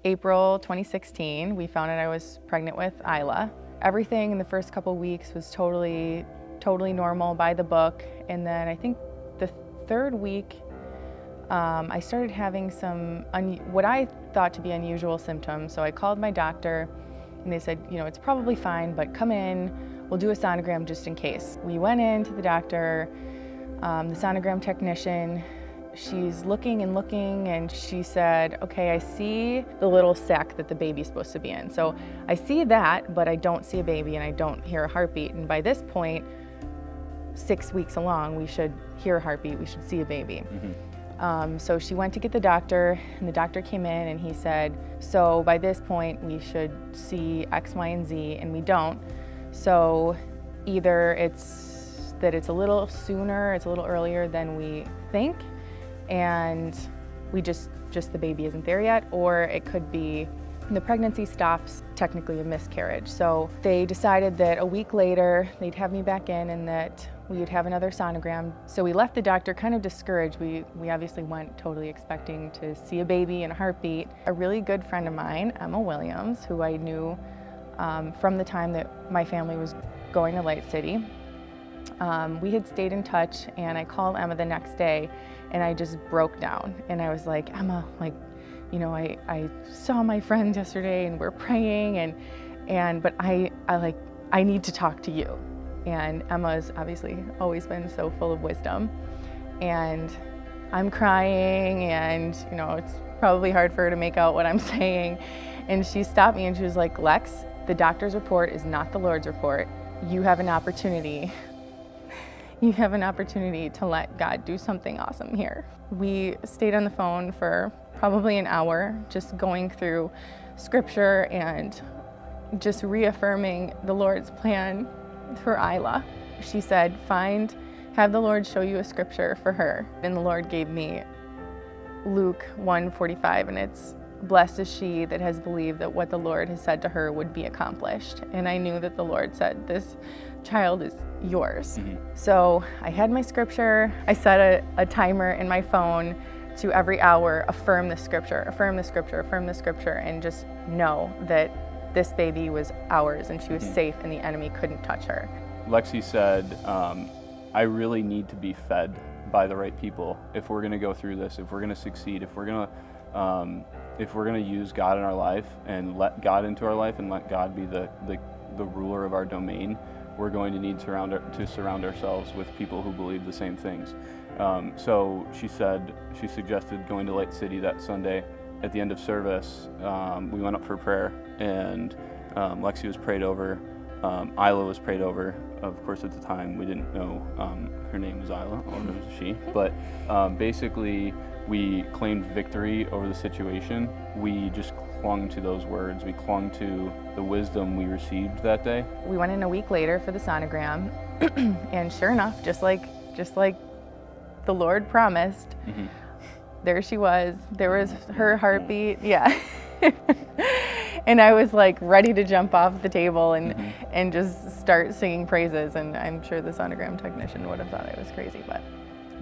April 2016, we found out I was pregnant with Isla. Everything in the first couple weeks was totally normal, by the book. And then I think the third week, I started having some what I thought to be unusual symptoms. So I called my doctor and they said, it's probably fine, but come in, we'll do a sonogram just in case. We went in to the doctor, the sonogram technician. She's looking and looking, and she said, okay, I see the little sac that the baby's supposed to be in. So I see that, but I don't see a baby and I don't hear a heartbeat. And by this point, 6 weeks along, we should hear a heartbeat, we should see a baby. Mm-hmm. So she went to get the doctor, and the doctor came in and he said, so by this point, we should see X, Y, and Z, and we don't. So either it's that it's a little sooner, it's a little earlier than we think, and we just the baby isn't there yet, or it could be the pregnancy stops, technically a miscarriage. So they decided that a week later they'd have me back in and that we would have another sonogram. So we left the doctor kind of discouraged. We obviously went totally expecting to see a baby and a heartbeat. A really good friend of mine, Emma Williams, who I knew from the time that my family was going to Light City, we had stayed in touch, and I called Emma the next day and I just broke down. And I was like, Emma, I saw my friends yesterday and we're praying but I need to talk to you. And Emma's obviously always been so full of wisdom. And I'm crying, and it's probably hard for her to make out what I'm saying. And she stopped me and she was like, Lex, the doctor's report is not the Lord's report. You have an opportunity. You have an opportunity to let God do something awesome here. We stayed on the phone for probably an hour, just going through scripture and just reaffirming the Lord's plan for Isla. She said, have the Lord show you a scripture for her. And the Lord gave me Luke 1:45, and it's, blessed is she that has believed that what the Lord has said to her would be accomplished. And I knew that the Lord said, this child is yours. Mm-hmm. So I had my scripture. I set a timer in my phone to every hour affirm the scripture, affirm the scripture, affirm the scripture, and just know that this baby was ours and she was safe and the enemy couldn't touch her. Lexi said, I really need to be fed by the right people if we're going to go through this, if we're going to succeed, if we're going to use God in our life and let God into our life and let God be the ruler of our domain. We're going to need to surround ourselves with people who believe the same things. So she suggested going to Light City that Sunday. At the end of service, we went up for prayer, and Lexi was prayed over. Isla was prayed over. Of course, at the time, we didn't know her name was Isla, or it was she. But basically, we claimed victory over the situation. We just clung to those words. We clung to the wisdom we received that day. We went in a week later for the sonogram, and sure enough, just like the Lord promised, mm-hmm. There she was. There was her heartbeat. Yeah. And I was like ready to jump off the table and just start singing praises. And I'm sure the sonogram technician would have thought I was crazy, but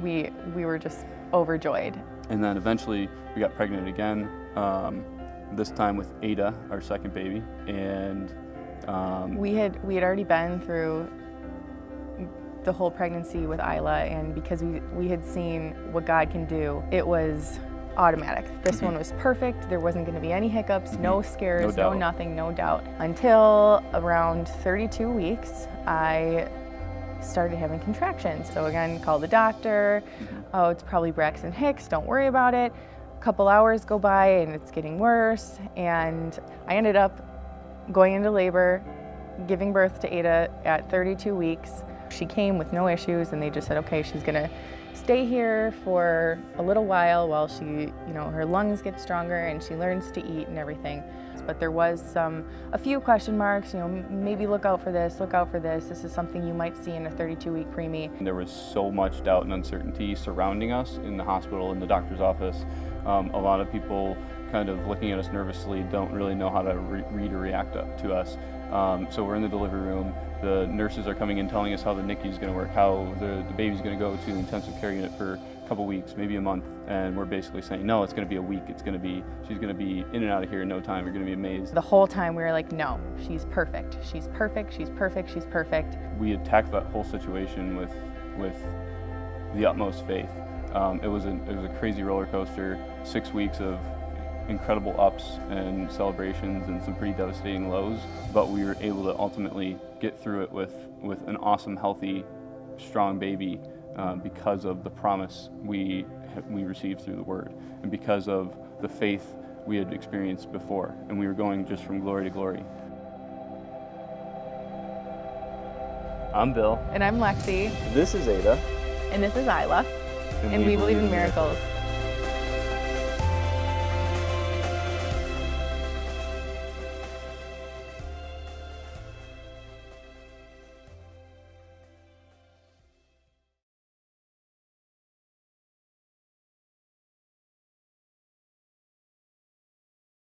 we were just overjoyed. And then eventually we got pregnant again, this time with Ada, our second baby. And we had already been through the whole pregnancy with Isla, and because we had seen what God can do, it was automatic. This one was perfect. There wasn't going to be any hiccups, no scares, no nothing, no doubt. Until around 32 weeks, I started having contractions. So again, call the doctor. Oh, it's probably Braxton Hicks, don't worry about it. A couple hours go by and it's getting worse, and I ended up going into labor, giving birth to Ada at 32 weeks. She came with no issues, and they just said, okay, she's gonna stay here for a little while she, her lungs get stronger and she learns to eat and everything. But there was a few question marks, maybe look out for this, this is something you might see in a 32-week preemie. There was so much doubt and uncertainty surrounding us in the hospital, in the doctor's office. A lot of people kind of looking at us nervously don't really know how to read or react to us. So we're in the delivery room. The nurses are coming in telling us how the NICU is going to work, how the baby's going to go to the intensive care unit for couple weeks, maybe a month, and we're basically saying, no, it's going to be a week. She's going to be in and out of here in no time. You're going to be amazed. The whole time we were like, no, she's perfect. She's perfect. She's perfect. She's perfect. We attacked that whole situation with the utmost faith. It was a crazy roller coaster. 6 weeks of incredible ups and celebrations and some pretty devastating lows, but we were able to ultimately get through it with an awesome, healthy, strong baby because of the promise we received through the Word, and because of the faith we had experienced before, and we were going just from glory to glory. I'm Bill. And I'm Lexi. This is Ada. And this is Isla. And we believe in miracles.